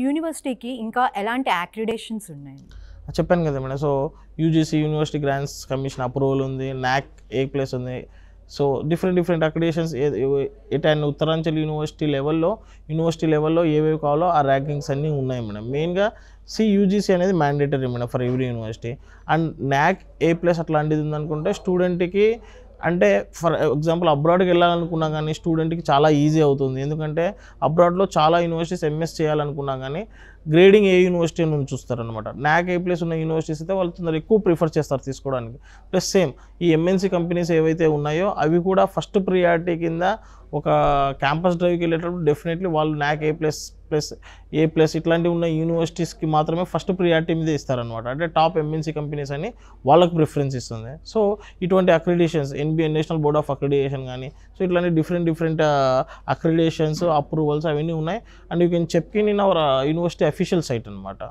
యూనివర్సిటీకి ఇంకా ఎలాంటి అక్రిడేషన్స్ ఉన్నాయి? చెప్పాను కదా madam. So UGC university grants commission approval ఉంది, నాక్ A+ ఉంది. సో డిఫరెంట్ అక్రిడేషన్స్ ఎటైనా ఉత్తరాంచల్ యూనివర్సిటీ లెవెల్లో ఏవేవి కావాలో ఆ ర్యాంకింగ్స్ అన్నీ ఉన్నాయి మేడం. మెయిన్గా యూజీసీ అనేది mandatory madam for every university. And నాక్ A+ అట్లాంటిది ఉందనుకుంటే స్టూడెంట్కి, అంటే ఫర్ ఎగ్జాంపుల్ అబ్రాడ్కి వెళ్ళాలనుకున్నా కానీ స్టూడెంట్కి చాలా ఈజీ అవుతుంది. ఎందుకంటే అబ్రాడ్లో చాలా యూనివర్సిటీస్ ఎంఎస్ చేయాలనుకున్నా కానీ గ్రేడింగ్ ఏ యూనివర్సిటీ నుంచి చూస్తారనమాట. నాక్ A+ ఉన్న యూనివర్సిటీస్ అయితే వాళ్ళు తొందరగా ఎక్కువ ప్రిఫర్ చేస్తారు తీసుకోవడానికి. ప్లస్ సేమ్ ఈ ఎంఎన్సీ కంపెనీస్ ఏవైతే ఉన్నాయో అవి కూడా ఫస్ట్ ప్రియారిటీ కింద ఒక క్యాంపస్ డ్రైవ్కి వెళ్ళేటప్పుడు డెఫినెట్లీ వాళ్ళు నాక్ A+ ఇట్లాంటివి ఉన్న యూనివర్సిటీస్కి మాత్రమే ఫస్ట్ ప్రియారిటీ మీద ఇస్తారనమాట. అంటే టాప్ ఎంఎన్సీ కంపెనీస్ అని వాళ్ళకి ప్రిఫరెన్స్ ఇస్తుంది. సో ఇటువంటి accreditations NBA national board of accreditation కానీ, సో ఇట్లాంటి డిఫరెంట్ అక్రిడేషన్స్, అప్రూవల్స్ అవన్నీ ఉన్నాయి. And you can check in our university official site అనమాట.